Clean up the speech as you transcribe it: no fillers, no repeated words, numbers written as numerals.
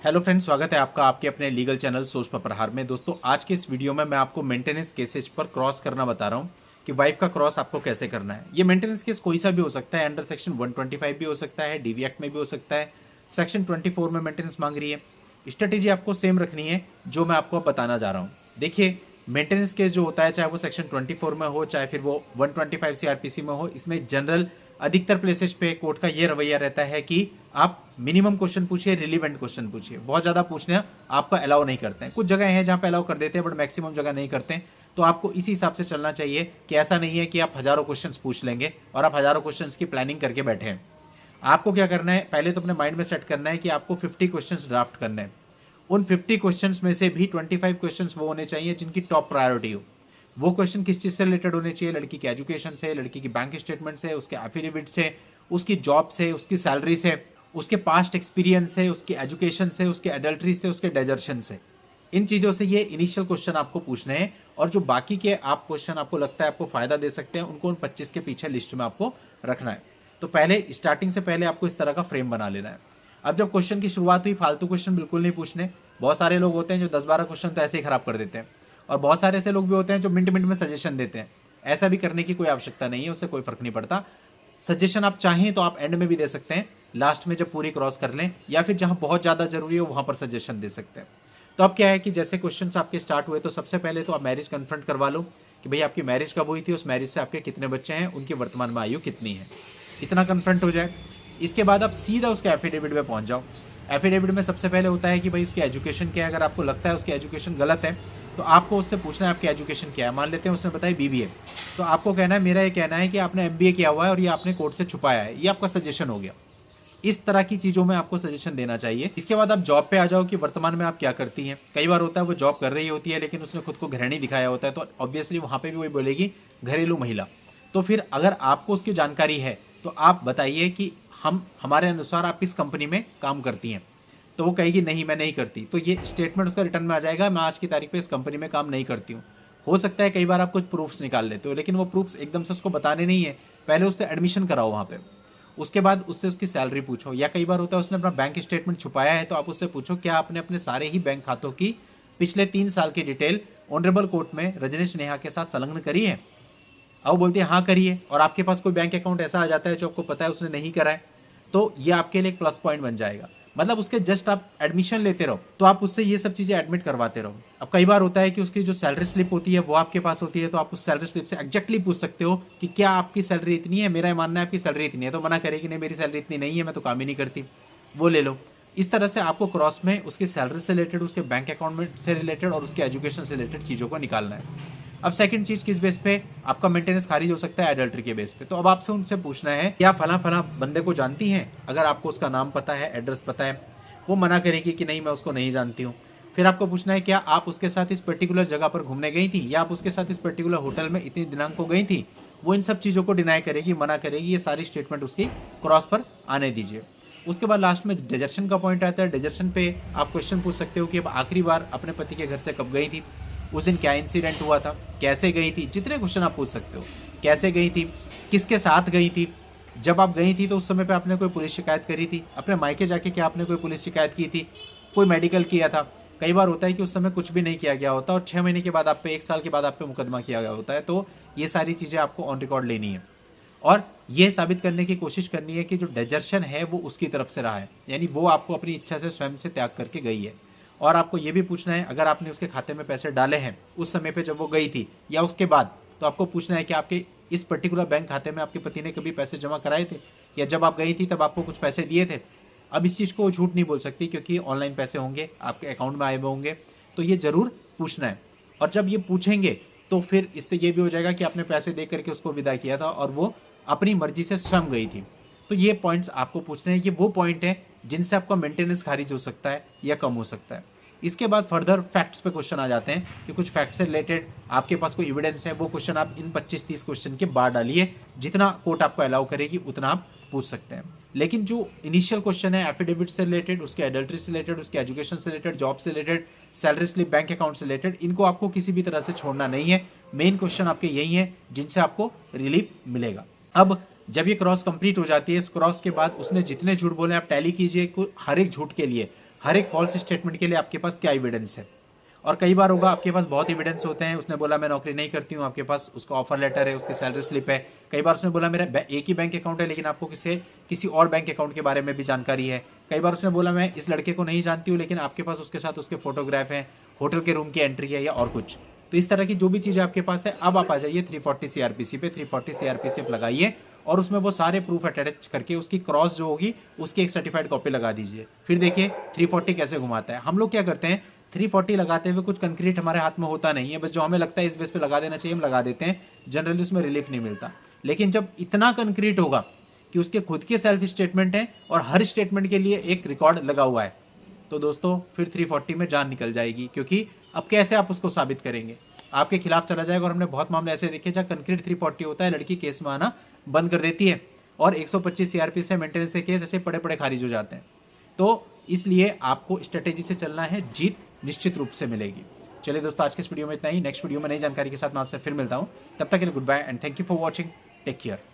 Hello friends, स्वागत है आपका आपके अपने लीगल चैनल सोच पर प्रहार में। दोस्तों, आज के इस वीडियो में मैं आपको मेंटेनेंस केसेज पर क्रॉस करना बता रहा हूं कि वाइफ का क्रॉस आपको कैसे करना है। ये मेंटेनेंस केस कोई सा भी हो सकता है, अंडर सेक्शन 125 भी हो सकता है, डीवी एक्ट में भी हो सकता है, सेक्शन 24 में मेंटेनेंस मांग रही है। स्ट्रेटेजी आपको सेम रखनी है जो मैं आपको बताना जा रहा हूँ। देखिए, मेंटेनेंस केस जो होता है, चाहे वो सेक्शन 24 में हो, चाहे फिर वो 125 सीआरपीसी में हो, इसमें जनरल अधिकतर प्लेसेस पे कोर्ट का ये रवैया रहता है कि आप मिनिमम क्वेश्चन पूछिए, रिलीवेंट क्वेश्चन पूछिए। बहुत ज़्यादा पूछने आपका अलाउ नहीं करते हैं। कुछ जगह हैं जहाँ पे अलाउ कर देते हैं, बट मैक्सिमम जगह नहीं करते हैं। तो आपको इसी हिसाब से चलना चाहिए कि ऐसा नहीं है कि आप हज़ारों क्वेश्चंस पूछ लेंगे और आप हज़ारों क्वेश्चंस की प्लानिंग करके बैठे हैं। आपको क्या करना है, पहले तो अपने माइंड में सेट करना है कि आपको 50 क्वेश्चंस ड्राफ्ट करने हैं। उन 50 क्वेश्चंस में से भी 25 क्वेश्चंस वो होने चाहिए जिनकी टॉप प्रायोरिटी हो। वो क्वेश्चन किस चीज़ से रिलेटेड होने चाहिए? लड़की की एजुकेशन से, लड़की की बैंक स्टेटमेंट से, उसके एफिडेविट से, उसकी जॉब से, उसकी सैलरी से, उसके पास्ट एक्सपीरियंस से, उसकी एजुकेशन से, उसके एडल्ट्री से, उसके डेजर्शन से। इन चीज़ों से ये इनिशियल क्वेश्चन आपको पूछने हैं, और जो बाकी के आप क्वेश्चन आपको लगता है आपको फायदा दे सकते हैं, उनको उन 25 के पीछे लिस्ट में आपको रखना है। तो पहले स्टार्टिंग से पहले आपको इस तरह का फ्रेम बना लेना है। अब जब क्वेश्चन की शुरुआत हुई, फालतू क्वेश्चन बिल्कुल नहीं पूछने। बहुत सारे लोग होते हैं जो 10-12 क्वेश्चन तो ऐसे ही खराब कर देते हैं, और बहुत सारे ऐसे लोग भी होते हैं जो मिनट मिनट में सजेशन देते हैं। ऐसा भी करने की कोई आवश्यकता नहीं है, उससे कोई फर्क नहीं पड़ता। सजेशन आप चाहें तो आप एंड में भी दे सकते हैं, लास्ट में जब पूरी क्रॉस कर लें, या फिर जहां बहुत ज़्यादा जरूरी हो वहां पर सजेशन दे सकते हैं। तो अब क्या है कि जैसे क्वेश्चंस आपके स्टार्ट हुए, तो सबसे पहले तो आप मैरिज कन्फ्रंट करवा लो कि भाई आपकी मैरिज कब हुई थी, उस मैरिज से आपके कितने बच्चे हैं, उनकी वर्तमान में आयु कितनी है। इतना कन्फ्रंट हो जाए। इसके बाद आप सीधा उसके एफिडेविट में पहुंच जाओ। एफिडेविट में सबसे पहले होता है कि भाई उसकी एजुकेशन क्या है। अगर आपको लगता है उसकी एजुकेशन गलत है, तो आपको उससे पूछना है आपकी एजुकेशन क्या है। मान लेते हैं उसने बताया बीबीए, तो आपको कहना है, मेरा ये कहना है कि आपने एमबीए किया हुआ है और ये आपने कोर्ट से छुपाया है। ये आपका सजेशन हो गया। इस तरह की चीज़ों में आपको सजेशन देना चाहिए। इसके बाद आप जॉब पे आ जाओ कि वर्तमान में आप क्या करती हैं। कई बार होता है वो जॉब कर रही होती है, लेकिन उसने खुद को गृहिणी दिखाया होता है, तो ऑब्वियसली वहाँ पे भी वही बोलेगी घरेलू महिला। तो फिर अगर आपको उसकी जानकारी है, तो आप बताइए कि हमारे अनुसार आप किस कंपनी में काम करती हैं। तो वो कहेगी नहीं, मैं नहीं करती। तो ये स्टेटमेंट उसका रिटर्न में आ जाएगा, मैं आज की तारीख पे इस कंपनी में काम नहीं करती हूँ। हो सकता है कई बार आप कुछ प्रूफ्स निकाल लेते हो, लेकिन वो प्रूफ्स एकदम से उसको बताने नहीं है। पहले उससे एडमिशन कराओ वहाँ पे, उसके बाद उससे उसकी सैलरी पूछो। या कई बार होता है उसने अपना बैंक स्टेटमेंट छुपाया है, तो आप उससे पूछो क्या आपने अपने सारे ही बैंक खातों की पिछले 3 साल की डिटेल ऑनरेबल कोर्ट में रजनीश नेहा के साथ संलग्न करी है। अब वो बोलती है हाँ करिए, और आपके पास कोई बैंक अकाउंट ऐसा आ जाता है जो आपको पता है उसने नहीं करा है, तो ये आपके लिए एक प्लस पॉइंट बन जाएगा। मतलब उसके जस्ट आप एडमिशन लेते रहो, तो आप उससे ये सब चीज़ें एडमिट करवाते रहो। अब कई बार होता है कि उसकी जो सैलरी स्लिप होती है वो आपके पास होती है, तो आप उस सैलरी स्लिप से एग्जैक्टली पूछ सकते हो कि क्या आपकी सैलरी इतनी है, मेरा मानना है आपकी सैलरी इतनी है। तो मना करेगी नहीं, मेरी सैलरी इतनी नहीं है, मैं तो काम ही नहीं करती, वो ले लो। इस तरह से आपको क्रॉस में उसकी सैलरी से रिलेटेड, उसके बैंक अकाउंट से रिलेटेड और उसके एजुकेशन से रिलेटेड चीज़ों को निकालना है। अब सेकंड चीज किस बेस पे आपका मेंटेनेंस खारिज हो सकता है? एडल्ट्री के बेस पे। तो अब आपसे उनसे पूछना है क्या फला फला बंदे को जानती हैं? अगर आपको उसका नाम पता है, एड्रेस पता है, वो मना करेगी कि नहीं मैं उसको नहीं जानती हूँ। फिर आपको पूछना है क्या आप उसके साथ इस पर्टिकुलर जगह पर घूमने गई थी, या आप उसके साथ इस पर्टिकुलर होटल में इतनी दिनांक को गई थी। वो इन सब चीज़ों को डिनाई करेगी, मना करेगी। ये सारी स्टेटमेंट उसकी क्रॉस पर आने दीजिए। उसके बाद लास्ट में डिजर्शन का पॉइंट आता है। डिजर्शन पे आप क्वेश्चन पूछ सकते हो कि अब आखिरी बार अपने पति के घर से कब गई थी, उस दिन क्या इंसिडेंट हुआ था, कैसे गई थी। जितने क्वेश्चन आप पूछ सकते हो, कैसे गई थी, किसके साथ गई थी, जब आप गई थी तो उस समय पे आपने कोई पुलिस शिकायत करी थी, अपने मायके जाके क्या आपने कोई पुलिस शिकायत की थी, कोई मेडिकल किया था। कई बार होता है कि उस समय कुछ भी नहीं किया गया होता, और 6 महीने के बाद आप पे, 1 साल के बाद आप पे मुकदमा किया गया होता है। तो ये सारी चीज़ें आपको ऑन रिकॉर्ड लेनी है, और ये साबित करने की कोशिश करनी है कि जो डेजर्शन है वो उसकी तरफ से रहा है, यानी वो आपको अपनी इच्छा से स्वयं से त्याग करके गई है। और आपको ये भी पूछना है, अगर आपने उसके खाते में पैसे डाले हैं उस समय पे जब वो गई थी या उसके बाद, तो आपको पूछना है कि आपके इस पर्टिकुलर बैंक खाते में आपके पति ने कभी पैसे जमा कराए थे, या जब आप गई थी तब आपको कुछ पैसे दिए थे। अब इस चीज़ को झूठ नहीं बोल सकती, क्योंकि ऑनलाइन पैसे होंगे, आपके अकाउंट में आए हुए होंगे, तो ये ज़रूर पूछना है। और जब ये पूछेंगे तो फिर इससे ये भी हो जाएगा कि आपने पैसे दे करके उसको विदा किया था और वो अपनी मर्जी से स्वयं गई थी। तो ये पॉइंट्स आपको पूछने हैं। ये वो पॉइंट है जिनसे आपका मेंटेनेंस खारिज हो सकता है या कम हो सकता है। इसके बाद फर्दर फैक्ट्स पे क्वेश्चन आ जाते हैं कि कुछ फैक्ट्स से रिलेटेड आपके पास कोई एविडेंस है, वो क्वेश्चन आप इन 25-30 क्वेश्चन के बाद डालिए। जितना कोर्ट आपको अलाउ करेगी उतना आप पूछ सकते हैं। लेकिन जो इनिशियल क्वेश्चन है एफिडेविट से रिलेटेड, उसके एडल्ट्री से रिलेटेड, उसके एजुकेशन से रिलेटेड, जॉब से related, salary slip, bank account से रिलेटेड, इनको आपको किसी भी तरह से छोड़ना नहीं है। मेन क्वेश्चन आपके यही है जिनसे आपको रिलीफ मिलेगा। अब जब ये क्रॉस कंप्लीट हो जाती है, इस क्रॉस के बाद उसने जितने झूठ बोले आप टैली कीजिए, हर एक झूठ के लिए हर एक फॉल्स स्टेटमेंट के लिए आपके पास क्या एविडेंस है। और कई बार होगा आपके पास बहुत एविडेंस होते हैं, उसने बोला मैं नौकरी नहीं करती हूँ, आपके पास उसका ऑफर लेटर है, उसकी सैलरी स्लिप है। कई बार उसने बोला मेरा एक ही बैंक अकाउंट है लेकिन आपको किसी और बैंक अकाउंट के बारे में भी जानकारी है। कई बार उसने बोला मैं इस लड़के को नहीं जानती हूँ लेकिन आपके पास उसके साथ उसके फोटोग्राफ हैं, होटल के रूम की एंट्री है या और कुछ। तो इस तरह की जो भी चीज़ें आपके पास है, अब आप आ जाइए 340 सीआरपीसी पे, 340 सीआरपीसी लगाइए और उसमें वो सारे प्रूफ अटैच करके उसकी क्रॉस जो होगी उसकी एक सर्टिफाइड कॉपी लगा दीजिए। फिर देखिए 340 कैसे घुमाता है। हम लोग क्या करते हैं, 340 लगाते हुए कुछ कंक्रीट हमारे हाथ में होता नहीं है, बस जो हमें लगता है इस बेस पे लगा देना चाहिए हम लगा देते हैं, जनरली उसमें रिलीफ नहीं मिलता। लेकिन जब इतना कंक्रीट होगा कि उसके खुद के सेल्फ स्टेटमेंट है और हर स्टेटमेंट के लिए एक रिकॉर्ड लगा हुआ है, तो दोस्तों फिर 340 में जान निकल जाएगी। क्योंकि अब कैसे आप उसको साबित करेंगे, आपके खिलाफ चला जाएगा। और हमने बहुत मामले ऐसे देखे जहाँ कंक्रीट 340 होता है, लड़की केस में आना बंद कर देती है और 125 सीआरपी से मेंटेनेंस के केस ऐसे पड़े पड़े खारिज हो जाते हैं। तो इसलिए आपको स्ट्रेटेजी से चलना है, जीत निश्चित रूप से मिलेगी। चलिए दोस्तों, आज के इस वीडियो में इतना ही। नेक्स्ट वीडियो में नई जानकारी के साथ मैं आपसे फिर मिलता हूँ। तब तक के लिए goodbye and thank you for watching. Take care.